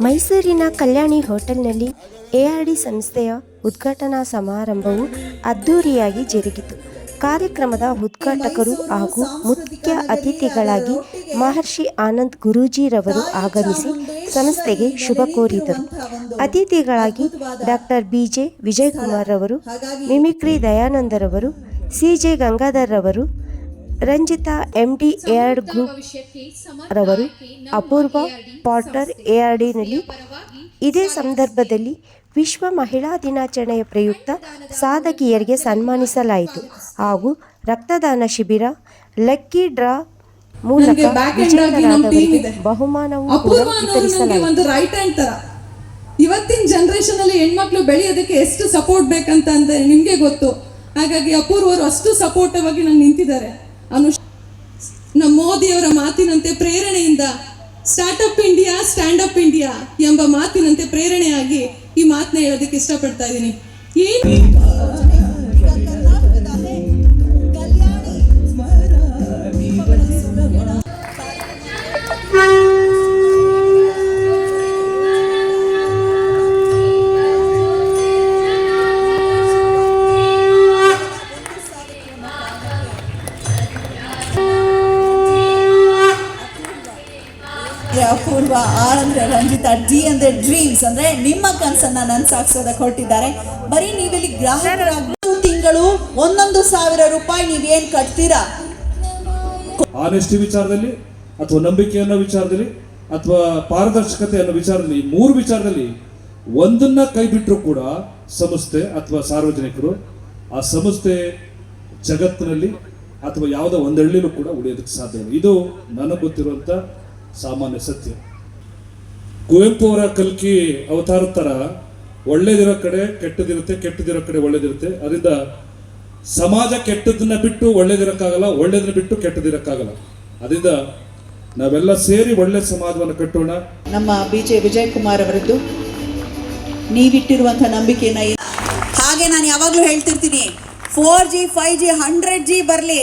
ಮೈಸೂರಿನ ಕಲ್ಯಾಣಿ ಹೋಟೆಲ್ನಲ್ಲಿ ARD ಸಂಸ್ಥೆಯ ಉದ್ಘಾಟನಾ ಸಮಾರಂಭವು ಅದ್ದೂರಿಯಾಗಿ ಜರುಗಿತು. ಕಾರ್ಯಕ್ರಮದ ಉದ್ಘಾಟಕರು ಹಾಗೂ ಮುಖ್ಯ ಅತಿಥಿಗಳಾಗಿ ಮಹರ್ಷಿ ಆನಂದ್ ಗುರೂಜಿರವರು ಆಗಮಿಸಿ ಸಂಸ್ಥೆಗೆ ಶುಭ ಕೋರಿದರು. ಅತಿಥಿಗಳಾಗಿ ಡಾಕ್ಟರ್ BJ ವಿಜಯಕುಮಾರ್ ರವರು, ಮಿಮಿಕ್ರಿ ದಯಾನಂದರವರು, CJ ಗಂಗಾಧರ್ ರವರು, ರಂಜಿತಾ MD ARD ಗ್ರೂಪ್ ರವರು, ಅಪೂರ್ವ ಪಾಟರ್ ARDನಲ್ಲಿ. ಇದೇ ಸಂದರ್ಭದಲ್ಲಿ ವಿಶ್ವ ಮಹಿಳಾ ದಿನಾಚರಣೆಯ ಪ್ರಯುಕ್ತ ಸಾಧಕಿಯರಿಗೆ ಸನ್ಮಾನಿಸಲಾಯಿತು ಹಾಗೂ ರಕ್ತದಾನ ಶಿಬಿರ, ಲಕ್ಕಿ ಡ್ರಾ ಮೂಲಕ ವಿಜೇತರಾದವರಿಗೆ ಬಹುಮಾನವೂ ಕೂಡ ವಿತರಿಸಲಾಯಿತು. ಇವತ್ತಿನ ಜನರೇಷನ್ ಅಲ್ಲಿ ಹೆಣ್ಮಕ್ಳು ಬೆಳೆಯೋದಕ್ಕೆ ಎಷ್ಟು ಸಪೋರ್ಟ್ ಬೇಕಂತ ನಿಮ್ಗೆ ಗೊತ್ತು. ಹಾಗಾಗಿ ಅಪೂರ್ವರು ಅಷ್ಟು ಸಪೋರ್ಟಿವ್ ಆಗಿ ನಂಗೆ ನಿಂತಿದ್ದಾರೆ. ನಮ್ಮ ಮೋದಿಯವರ ಮಾತಿನಂತೆ ಪ್ರೇರಣೆಯಿಂದ startup India stand up India ಎಂಬ ಮಾತಿನಂತೆ ಪ್ರೇರಣೆಯಾಗಿ ಈ ಮಾತನ್ನ ಹೇಳೋದಕ್ಕೆ ಇಷ್ಟಪಡ್ತಾ ಇದ್ದೀನಿ. ಅಪೂರ್ವ, R ಅಂದ್ರೆ ರಂಜಿತಾ, D ಅಂದ್ರೆ ಡ್ರೀಮ್ಸ್ ಅಂದ್ರೆ ನಿಮ್ಮ ಕನಸನ್ನ ನನ್ಸಾಗ್ಸೋದಕ್ಕೆ ಹೊರಟಿದ್ದಾರೆ. ಬರೀ ನೀವಿಲ್ಲಿ ಗ್ರಾಹಕರಾಗಿ ತಿಂಗಳು 1,000 ರೂಪಾಯಿ ನೀವೇನ್ ಕಟ್ತೀರಾ, ಆನೆಸ್ಟಿ ವಿಚಾರದಲ್ಲಿ ಅಥವಾ ನಂಬಿಕೆ ಅನ್ನೋ ವಿಚಾರದಲ್ಲಿ ಅಥವಾ ಪಾರದರ್ಶಕತೆ ಅನ್ನೋ ವಿಚಾರದಲ್ಲಿ, 3 ವಿಚಾರದಲ್ಲಿ ಒಂದನ್ನ ಕೈ ಬಿಟ್ಟರು ಕೂಡ ಸಂಸ್ಥೆ ಅಥವಾ ಸಾರ್ವಜನಿಕರು ಆ ಸಂಸ್ಥೆ ಜಗತ್ತಿನಲ್ಲಿ ಅಥವಾ ಯಾವುದೋ ಒಂದು ಹಳ್ಳಿಲೂ ಕೂಡ ಉಳಿಯೋದಕ್ಕೆ ಸಾಧ್ಯ ಇಲ್ಲ. ಇದು ನನಗೆ ಗೊತ್ತಿರುವಂತ ಸಾಮಾನ್ಯ ಸತ್ಯ. ಕುವೆಂಪು ಅವರ ಕಲ್ಕಿ ಅವತಾರದ ತರ ಒಳ್ಳೇದಿರೋ ಕಡೆ ಕೆಟ್ಟದಿರುತ್ತೆ, ಕೆಟ್ಟದಿರೋ ಕಡೆ ಒಳ್ಳೇದಿರುತ್ತೆ. ಅದರಿಂದ ಸಮಾಜ ಕೆಟ್ಟದನ್ನ ಬಿಟ್ಟು ಒಳ್ಳೇದಿರಕ್ಕಾಗಲ್ಲ, ಒಳ್ಳೇದನ್ನ ಬಿಟ್ಟು ಕೆಟ್ಟದಿರಕ್ಕಾಗಲ್ಲ. ಅದರಿಂದ ನಾವೆಲ್ಲ ಸೇರಿ ಒಳ್ಳೆ ಸಮಾಜವನ್ನು ಕಟ್ಟೋಣ. ನಮ್ಮ BJ ವಿಜಯಕುಮಾರ್ ಅವರದ್ದು ನೀವಿಟ್ಟಿರುವಂತಹ ನಂಬಿಕೆನ ಹಾಗೆ ನಾನು ಯಾವಾಗಲೂ ಹೇಳ್ತಿರ್ತೀನಿ, 4G 5G 100G ಬರಲಿ,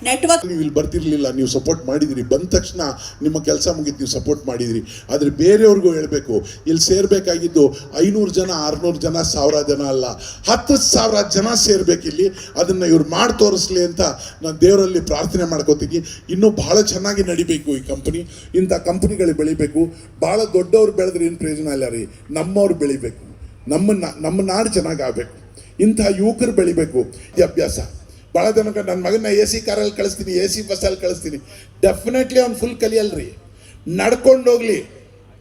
ನೆಟ್ವರ್ಕ್ ನೀವು ಇಲ್ಲಿ ಬರ್ತಿರ್ಲಿಲ್ಲ, ನೀವು ಸಪೋರ್ಟ್ ಮಾಡಿದಿರಿ, ಬಂದ ತಕ್ಷಣ ನಿಮ್ಮ ಕೆಲಸ ಮುಗಿತು, ನೀವು ಸಪೋರ್ಟ್ ಮಾಡಿದಿರಿ. ಆದರೆ ಬೇರೆಯವ್ರಿಗೂ ಹೇಳಬೇಕು, ಇಲ್ಲಿ ಸೇರಬೇಕಾಗಿದ್ದು 500 ಜನ 600 ಜನ 1000 ಜನ ಅಲ್ಲ, 10,000 ಜನ ಸೇರ್ಬೇಕಿಲ್ಲಿ. ಅದನ್ನು ಇವ್ರು ಮಾಡಿ ತೋರಿಸ್ಲಿ ಅಂತ ನಾನು ದೇವರಲ್ಲಿ ಪ್ರಾರ್ಥನೆ ಮಾಡ್ಕೋತೀನಿ. ಇನ್ನೂ ಭಾಳ ಚೆನ್ನಾಗಿ ನಡಿಬೇಕು ಈ ಕಂಪನಿ. ಇಂಥ ಕಂಪನಿಗಳು ಬೆಳಿಬೇಕು. ಭಾಳ ದೊಡ್ಡವ್ರು ಬೆಳೆದ್ರೆ ಏನು ಪ್ರಯೋಜನ ಇಲ್ಲ ರೀ, ನಮ್ಮವ್ರು ಬೆಳಿಬೇಕು, ನಮ್ಮ ನಾಡು ಚೆನ್ನಾಗಿ ಆಗಬೇಕು, ಇಂಥ ಯುವಕರು ಬೆಳಿಬೇಕು. ಈ ಅಭ್ಯಾಸ ಭಾಳ ಜನಕ್ಕೆ ನನ್ನ ಮಗನ AC ಕಾರಲ್ಲಿ ಕಳಿಸ್ತೀನಿ, AC ಬಸ್ಸಲ್ಲಿ ಕಳಿಸ್ತೀನಿ, ಡೆಫಿನೆಟ್ಲಿ ಅವ್ನು ಫುಲ್ ಕಲಿಯಲ್ರಿ, ನಡ್ಕೊಂಡೋಗ್ಲಿ,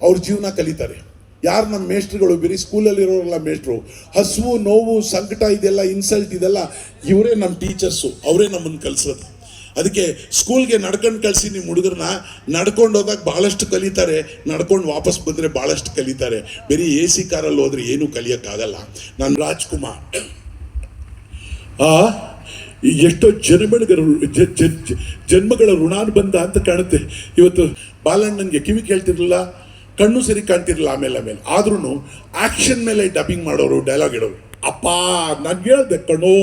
ಅವ್ರ ಜೀವನ ಕಲಿತಾರೆ. ಯಾರು ನಮ್ಮ ಮೇಷ್ಟ್ರುಗಳು, ಬರೀ ಸ್ಕೂಲಲ್ಲಿರೋರೆಲ್ಲ ಮೇಷ್ಟ್ರು. ಹಸುವು, ನೋವು, ಸಂಕಟ, ಇದೆಲ್ಲ ಇನ್ಸಲ್ಟ್, ಇದೆಲ್ಲ ಇವರೇ ನಮ್ಮ ಟೀಚರ್ಸು, ಅವರೇ ನಮ್ಮನ್ನು ಕಲಿಸೋದು. ಅದಕ್ಕೆ ಸ್ಕೂಲ್ಗೆ ನಡ್ಕೊಂಡು ಕಳಿಸಿ ನಿಮ್ಮ ಹುಡುಗರನ್ನ. ನಡ್ಕೊಂಡು ಹೋದಾಗ ಭಾಳಷ್ಟು ಕಲಿತಾರೆ, ನಡ್ಕೊಂಡು ವಾಪಸ್ ಬಂದರೆ ಭಾಳಷ್ಟು ಕಲಿತಾರೆ. ಬರೀ AC ಕಾರಲ್ಲಿ ಹೋದ್ರೆ ಏನೂ ಕಲಿಯೋಕ್ಕಾಗಲ್ಲ. ನಾನು ರಾಜ್ಕುಮಾರ್, ಎಷ್ಟೋ ಜನ್ಮಗಳ ಋಣಾನುಬಂಧ ಅಂತ ಕಾಣುತ್ತೆ. ಇವತ್ತು ಬಾಲಣ್ಣನಿಗೆ ಕಿವಿ ಕೇಳ್ತಿರ್ಲಿಲ್ಲ, ಕಣ್ಣು ಸರಿ ಕಾಣ್ತಿರ್ಲಿಲ್ಲ, ಆಮೇಲೆ ಆದ್ರೂ ಆಕ್ಷನ್ ಮೇಲೆ ಡಬ್ಬಿಂಗ್ ಮಾಡೋರು, ಡೈಲಾಗ್ ಇಡೋರು. ಅಪ್ಪ ನಾನು ಹೇಳ್ದೆ ಕಣೋ,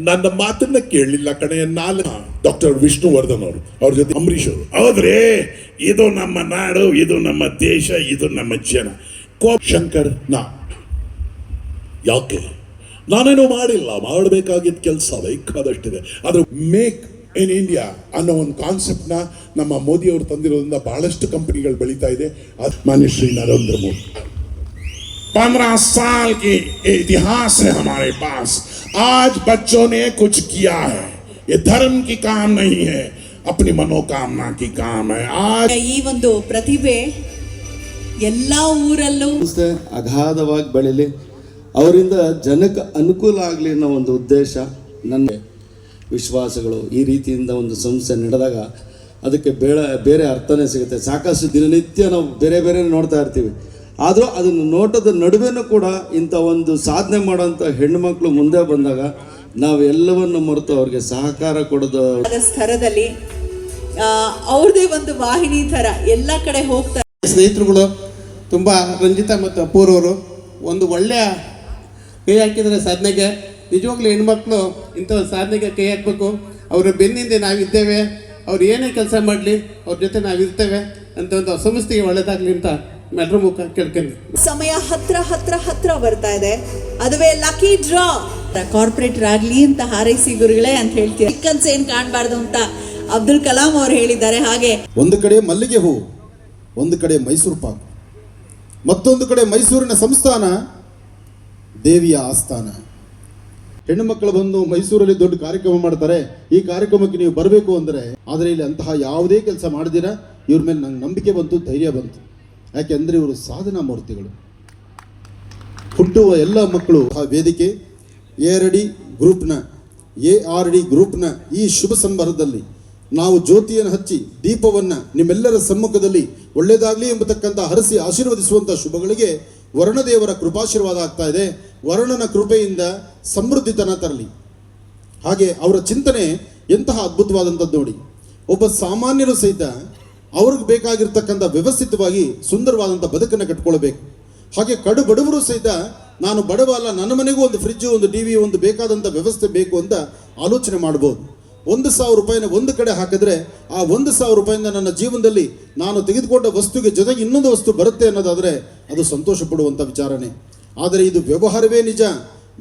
ನನ್ನ ಮಾತನ್ನ ಕೇಳಲಿಲ್ಲ ಕಣೆ. ಡಾಕ್ಟರ್ ವಿಷ್ಣುವರ್ಧನ್ ಅವರು, ಅವ್ರ ಜೊತೆ ಅಂಬರೀಷ್ ಅವರು. ಹೌದ್ರಿ, ಇದು ನಮ್ಮ ನಾಡು, ಇದು ನಮ್ಮ ದೇಶ, ಇದು ನಮ್ಮ ಜನ. ಶಂಕರ್ ಯಾಕೆ ನಾನೇನೋ ಮಾಡಿಲ್ಲ, ಮಾಡಬೇಕಾಗಿದ್ದ ಕೆಲಸ ಬೇಕಾದಷ್ಟಿದೆ. ಅದು ಮೇಕ್ ಇನ್ ಇಂಡಿಯಾ ಅನ್ನೋ ಒಂದು ಕಾನ್ಸೆಪ್ಟ್ನ ನಮ್ಮ ಮೋದಿ ಅವರು ತಂದಿರೋದ್ರಿಂದ ಬಹಳಷ್ಟು ಕಂಪನಿಗಳು ಬೆಳೀತಾ ಇದೆ. ಮಾನ್ಯ ಶ್ರೀ ನರೇಂದ್ರ ಮೋದಿ, 15 साल की इतिहास है हमारे पास. आज बच्चों ने कुछ किया है. ये धर्म की काम नहीं है, अपनी मनोकामना की काम है. आज ಈ ಒಂದು ಪ್ರತಿಭೆ ಎಲ್ಲ ಊರಲ್ಲೂ ಅಗಾಧವಾಗಿ ಬೆಳೀಲಿ, ಅವರಿಂದ ಜನಕ್ಕೆ ಅನುಕೂಲ ಆಗಲಿ ಅನ್ನೋ ಒಂದು ಉದ್ದೇಶ ನನ್ನ ವಿಶ್ವಾಸಗಳು. ಈ ರೀತಿಯಿಂದ ಒಂದು ಸಂಸ್ಥೆ ನಡೆದಾಗ ಅದಕ್ಕೆ ಬೇರೆ ಅರ್ಥನೇ ಸಿಗುತ್ತೆ. ಸಾಕಷ್ಟು ದಿನನಿತ್ಯ ನಾವು ಬೇರೆ ಬೇರೆ ನೋಡ್ತಾ ಇರ್ತೀವಿ, ಆದರೂ ಅದನ್ನು ನೋಟದ ನಡುವೆನೂ ಕೂಡ ಇಂಥ ಒಂದು ಸಾಧನೆ ಮಾಡೋಂಥ ಹೆಣ್ಣುಮಕ್ಕಳು ಮುಂದೆ ಬಂದಾಗ ನಾವೆಲ್ಲವನ್ನು ಮರೆತು ಅವ್ರಿಗೆ ಸಹಕಾರ ಕೊಡೋದು ಸ್ತರದಲ್ಲಿ ಅವ್ರದೇ ಒಂದು ವಾಹಿನಿ ಥರ ಎಲ್ಲ ಕಡೆ ಹೋಗ್ತಾರೆ. ಸ್ನೇಹಿತರುಗಳು ತುಂಬ, ರಂಜಿತಾ ಮತ್ತು ಅಪೂರ್ವರು ಒಂದು ಒಳ್ಳೆಯ ಕೈ ಹಾಕಿದರೆ ಸಾಧನೆಗೆ. ನಿಜವಾಗ್ಲೂ ಹೆಣ್ಮಕ್ಳು ಇಂಥ ಒಂದು ಸಾಧನೆಗೆ ಕೈ ಹಾಕಬೇಕು. ಅವರ ಬೆನ್ನಿಂದೆ ನಾವಿದ್ದೇವೆ, ಅವ್ರು ಏನೇ ಕೆಲಸ ಮಾಡಲಿ ಅವ್ರ ಜೊತೆ ನಾವಿರ್ತೇವೆ ಅಂತ ಒಂದು ಸಂಸ್ಥೆಗೆ ಒಳ್ಳೆಯದಾಗಲಿ ಅಂತ ಎಲ್ಲರ ಮುಖ ಕೇಳ್ಕೊಂಡು ಸಮಯ ಹತ್ರ ಬರ್ತಾ ಇದೆ. ಅದುವೇ ಲಕ್ಕಿ ಡ್ರಾ. ಕಾರ್ಪೊರೇಟರ್ ಆಗ್ಲಿ ಅಂತ ಹಾರೈಸಿ ಗುರುಗಳೇ ಅಂತ ಹೇಳ್ತೀವಿ. ಚಿಕ್ಕನ್ಸ್ ಏನ್ ಕಾಣಬಾರ್ದು ಅಂತ ಅಬ್ದುಲ್ ಕಲಾಂ ಅವರು ಹೇಳಿದ್ದಾರೆ. ಹಾಗೆ ಒಂದು ಕಡೆ ಮಲ್ಲಿಗೆ ಹೂ, ಒಂದು ಕಡೆ ಮೈಸೂರು ಪಾಕ್, ಮತ್ತೊಂದು ಕಡೆ ಮೈಸೂರಿನ ಸಂಸ್ಥಾನ, ದೇವಿಯ ಆಸ್ಥಾನ. ಹೆಣ್ಣು ಮಕ್ಕಳು ಬಂದು ಮೈಸೂರಲ್ಲಿ ದೊಡ್ಡ ಕಾರ್ಯಕ್ರಮ ಮಾಡ್ತಾರೆ. ಈ ಕಾರ್ಯಕ್ರಮಕ್ಕೆ ನೀವು ಬರಬೇಕು ಅಂದರೆ, ಆದರೆ ಇಲ್ಲಿ ಅಂತಹ ಯಾವುದೇ ಕೆಲಸ ಮಾಡಿದಿರ ಇವ್ರ ಮೇಲೆ ನಂಗೆ ನಂಬಿಕೆ ಬಂತು, ಧೈರ್ಯ ಬಂತು. ಯಾಕೆಂದರೆ ಇವರು ಸಾಧನಾ ಮೂರ್ತಿಗಳು. ಹುಟ್ಟುವ ಎಲ್ಲ ಮಕ್ಕಳು ಆ ವೇದಿಕೆ ARD ಗ್ರೂಪ್ನ ಈ ಶುಭ ಸಂದರ್ಭದಲ್ಲಿ ನಾವು ಜ್ಯೋತಿಯನ್ನು ಹಚ್ಚಿ ದೀಪವನ್ನು ನಿಮ್ಮೆಲ್ಲರ ಸಮ್ಮುಖದಲ್ಲಿ ಒಳ್ಳೆಯದಾಗಲಿ ಎಂಬತಕ್ಕಂಥ ಹರಸಿ ಆಶೀರ್ವದಿಸುವಂಥ ಶುಭಗಳಿಗೆ ವರುಣದೇವರ ಕೃಪಾಶೀರ್ವಾದ ಆಗ್ತಾ ಇದೆ. ವರುಣನ ಕೃಪೆಯಿಂದ ಸಮೃದ್ಧಿತನ ತರಲಿ. ಹಾಗೆ ಅವರ ಚಿಂತನೆ ಎಂತಹ ಅದ್ಭುತವಾದಂಥದ್ದು ನೋಡಿ. ಒಬ್ಬ ಸಾಮಾನ್ಯರು ಸಹಿತ ಅವ್ರಿಗೆ ಬೇಕಾಗಿರ್ತಕ್ಕಂಥ ವ್ಯವಸ್ಥಿತವಾಗಿ ಸುಂದರವಾದಂಥ ಬದುಕನ್ನು ಕಟ್ಕೊಳ್ಬೇಕು. ಹಾಗೆ ಕಡು ಬಡವರು ಸಹಿತ ನಾನು ಬಡವ ಅಲ್ಲ, ನನ್ನ ಮನೆಗೂ ಒಂದು ಫ್ರಿಜ್ಜು, ಒಂದು TV, ಒಂದು ಬೇಕಾದಂಥ ವ್ಯವಸ್ಥೆ ಬೇಕು ಅಂತ ಆಲೋಚನೆ ಮಾಡ್ಬೋದು. 1,000 ರೂಪಾಯಿನ ಒಂದು ಕಡೆ ಹಾಕಿದ್ರೆ ಆ 1,000 ರೂಪಾಯಿಂದ ನನ್ನ ಜೀವನದಲ್ಲಿ ನಾನು ತೆಗೆದುಕೊಂಡ ವಸ್ತುಗೆ ಜೊತೆಗೆ ಇನ್ನೊಂದು ವಸ್ತು ಬರುತ್ತೆ ಅನ್ನೋದಾದರೆ ಅದು ಸಂತೋಷ ಪಡುವಂಥ ವಿಚಾರನೇ. ಆದರೆ ಇದು ವ್ಯವಹಾರವೇ ನಿಜ.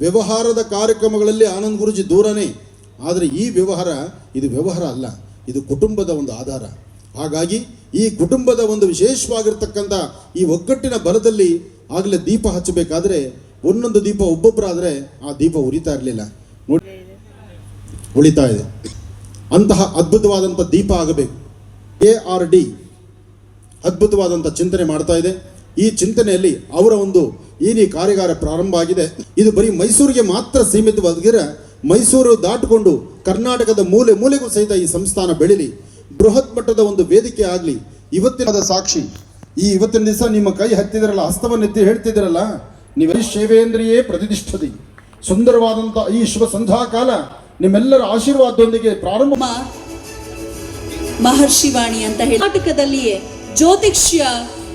ವ್ಯವಹಾರದ ಕಾರ್ಯಕ್ರಮಗಳಲ್ಲಿ ಆನಂದ್ ಗುರೂಜಿ ದೂರನೇ. ಆದರೆ ಈ ಇದು ವ್ಯವಹಾರ ಅಲ್ಲ, ಇದು ಕುಟುಂಬದ ಒಂದು ಆಧಾರ. ಹಾಗಾಗಿ ಈ ಕುಟುಂಬದ ಒಂದು ವಿಶೇಷವಾಗಿರ್ತಕ್ಕಂಥ ಈ ಒಗ್ಗಟ್ಟಿನ ಬಲದಲ್ಲಿ ಆಗಲೇ ದೀಪ ಹಚ್ಚಬೇಕಾದ್ರೆ ಒಂದೊಂದು ದೀಪ ಒಬ್ಬೊಬ್ಬರಾದರೆ ಆ ದೀಪ ಉರಿತಾ ಇರಲಿಲ್ಲ, ಉಳಿತಾ ಇದೆ. ಅಂತಹ ಅದ್ಭುತವಾದಂಥ ದೀಪ ಆಗಬೇಕು. ARD ಅದ್ಭುತವಾದಂಥ ಚಿಂತನೆ ಮಾಡ್ತಾ ಇದೆ. ಈ ಚಿಂತನೆಯಲ್ಲಿ ಅವರ ಒಂದು ಈ ಕಾರ್ಯಾಗಾರ ಪ್ರಾರಂಭ ಆಗಿದೆ. ಇದು ಬರೀ ಮೈಸೂರಿಗೆ ಮಾತ್ರ ಸೀಮಿತವಾಗಿರ ಮೈಸೂರು ದಾಟಿಕೊಂಡು ಕರ್ನಾಟಕದ ಮೂಲೆ ಮೂಲೆಗೂ ಸಹಿತ ಈ ಸಂಸ್ಥಾನ ಬೆಳೀಲಿ, ಬೃಹತ್ ಮಟ್ಟದ ಒಂದು ವೇದಿಕೆ ಆಗಲಿ. ಇವತ್ತಿನ ಸಾಕ್ಷಿ. ಈ ಇವತ್ತಿನ ದಿವಸ ನಿಮ್ಮ ಕೈ ಹತ್ತಿದಿರಲ್ಲ, ಹಸ್ತವನ್ನೆತ್ತಿ ಹೇಳ್ತಿದ್ದೀರಲ್ಲ, ನೀವೆಲ್ಲ ಸೇವೇಂದ್ರಿಯೇ ಪ್ರತಿಷ್ಠಿತ. ಸುಂದರವಾದಂಥ ಈ ಶುಭ ಸಂಧ್ಯಾಕಾಲ ನಿಮ್ಮೆಲ್ಲರ ಆಶೀರ್ವಾದದೊಂದಿಗೆ ಪ್ರಾರಂಭ. ಮಹರ್ಷಿವಾಣಿ ಅಂತ ಹೇಳಿ ಕರ್ನಾಟಕದಲ್ಲಿಯೇ ಜ್ಯೋತಿಷ್ಯ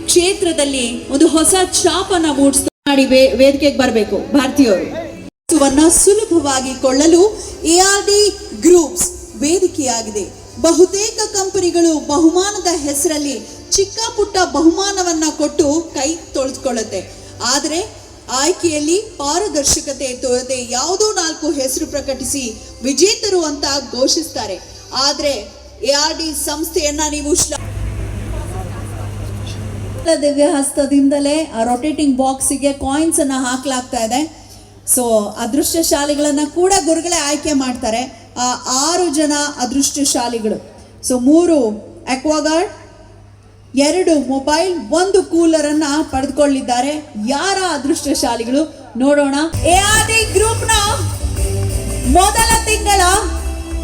ಕ್ಷೇತ್ರದಲ್ಲಿ ಒಂದು ಹೊಸ ಛಾಪನ್ನ ಮೂಡಿಸಿ ವೇದಿಕೆಗೆ ಬರಬೇಕು ಭಾರತೀಯರು. ಸುಲಭವಾಗಿ ಕೊಳ್ಳಲು ARD ಗ್ರೂಪ್ಸ್ ವೇದಿಕೆಯಾಗಿದೆ. ಬಹುತೇಕ ಕಂಪನಿಗಳು ಬಹುಮಾನದ ಹೆಸರಲ್ಲಿ ಚಿಕ್ಕ ಪುಟ್ಟ ಬಹುಮಾನವನ್ನ ಕೊಟ್ಟು ಕೈ ತೊಳೆದುಕೊಳ್ಳುತ್ತೆ. ಆದರೆ ಆಯ್ಕೆಯಲ್ಲಿ ಪಾರದರ್ಶಕತೆ ತೋರದೆ ಯಾವುದೋ 4 ಹೆಸರು ಪ್ರಕಟಿಸಿ ವಿಜೇತರು ಅಂತ ಘೋಷಿಸ್ತಾರೆ. ಆದರೆ ARD ಸಂಸ್ಥೆಯನ್ನ ನೀವು ದಿವ್ಯ ಹಸ್ತದಿಂದಲೇ ಆ ರೊಟೇಟಿಂಗ್ ಬಾಕ್ಸಿಗೆ ಕಾಯಿನ್ಸ್ ಅನ್ನ ಹಾಕಲಾಗ್ತಾ ಇದೆ. ಸೊ ಅದೃಷ್ಟಶಾಲಿಗಳನ್ನ ಕೂಡ ಗುರುಗಳೇ ಆಯ್ಕೆ ಮಾಡ್ತಾರೆ. ಆ 6 ಜನ ಅದೃಷ್ಟಶಾಲಿಗಳು. ಸೊ 3 ಅಕ್ವಾಗಾರ್ಡ್, 2 ಮೊಬೈಲ್, 1 ಕೂಲರ್ ಅನ್ನ ಪಡೆದುಕೊಳ್ಳಿದ್ದಾರೆ. ಯಾರ ಅದೃಷ್ಟಶಾಲಿಗಳು ನೋಡೋಣ. ARD ಗ್ರೂಪ್ನ ಮೊದಲ ತಿಂಗಳ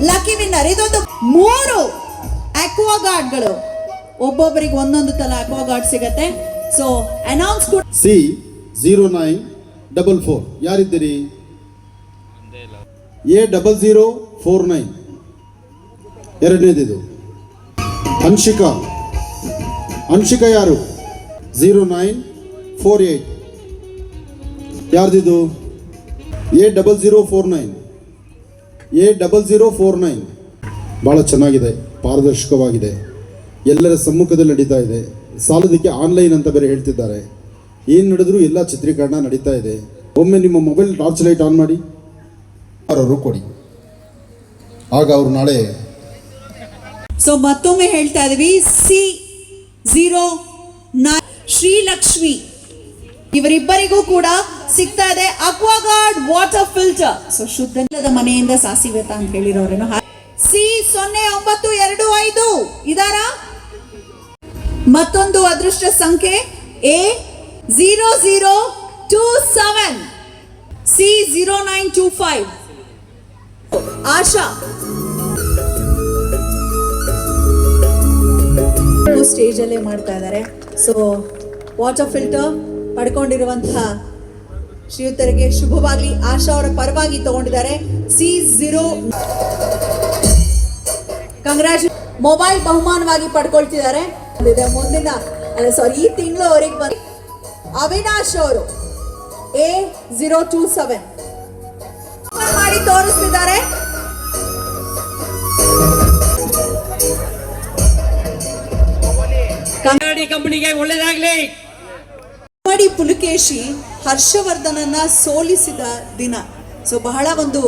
ಲಕ್ಕಿ ವಿನ್ನರ್ ಇದೊಂದು 3 ಅಕ್ವಾಗಾರ್ಡ್ಗಳು. ಒಬ್ಬೊಬ್ಬರಿಗೆ ಒಂದೊಂದು ತಲ ಅಕ್ವಾಗಾರ್ಡ್ ಸಿಗತ್ತೆ. ಸೊ ಅನೌನ್ಸ್ ಕೂಡ C0944 ಯಾರಿದ್ದೀರಿ? A0049 ಎರಡನೇದಿದು. ಹನ್ಷಿಕಾ ಯಾರು? 0948 ಯಾರ್ದಿದು? A0049 ಭಾಳ ಚೆನ್ನಾಗಿದೆ, ಪಾರದರ್ಶಕವಾಗಿದೆ, ಎಲ್ಲರ ಸಮ್ಮುಖದಲ್ಲಿ ನಡೀತಾ ಇದೆ. ಸಾಲದಕ್ಕೆ ಆನ್ಲೈನ್ ಅಂತ ಬೇರೆ ಹೇಳ್ತಿದ್ದಾರೆ. ಏನು ನಡೆದರೂ ಎಲ್ಲ ಚಿತ್ರೀಕರಣ ನಡೀತಾ ಇದೆ. ಒಮ್ಮೆ ನಿಮ್ಮ ಮೊಬೈಲ್ ಟಾರ್ಚ್ ಲೈಟ್ ಆನ್ ಮಾಡಿ ಅವರು ಕೊಡಿ, ಆಗ ಅವರು ನಾಳೆ. ಸೊ ಮತ್ತೊಮ್ಮೆ ಹೇಳ್ತಾ ಇದೀವಿ, C09 ಶ್ರೀಲಕ್ಷ್ಮಿ ಇವರಿಬ್ಬರಿಗೂ ಕೂಡ ಸಿಗ್ತಾ ಇದೆ ಅಕ್ವಾಗಾರ್ಡ್ ವಾಟರ್ ಫಿಲ್ಟರ್. ಸೊ ಶುದ್ಧದ ಮನೆಯಿಂದ ಸಾಸಿವೆ ಅಂತ ಹೇಳಿರೋರೇನು. C0925 ಇದಾರ. ಮತ್ತೊಂದು ಅದೃಷ್ಟ ಸಂಖ್ಯೆ A0027 C0925 ಆಶಾ. ಸ್ಟೇಜ್ ಅಲ್ಲೇ ಮಾಡ್ತಾ ಇದ್ದಾರೆ. ಸೊ ವಾಟರ್ ಫಿಲ್ಟರ್ ಪಡ್ಕೊಂಡಿರುವಂತಹ ಶ್ರೀಯುತರಿಗೆ ಶುಭವಾಗಲಿ. ಆಶಾ ಅವರ ಪರವಾಗಿ ತಗೊಂಡಿದ್ದಾರೆ. C0 congratulation. ಮೊಬೈಲ್ ಬಹುಮಾನವಾಗಿ ಪಡ್ಕೊಳ್ತಿದ್ದಾರೆ. ಮುಂದಿನ ಈ ತಿಂಗಳು ಅವರಿಗೆ ಬಂದ ಅವಿನಾಶ್ ಅವರು A027 ಮಾಡಿ ತೋರಿಸ್ತಿದ್ದಾರೆ. ಕನ್ನಡಿ ಕಂಪನಿಗೆ ಒಳ್ಳೇದಾಗ್ಲಿ. ಪುಲಕೇಶಿ ಹರ್ಷವರ್ಧನನ್ನ ಸೋಲಿಸಿದ ದಿನ. ಸೊ ಬಹಳ ಒಂದು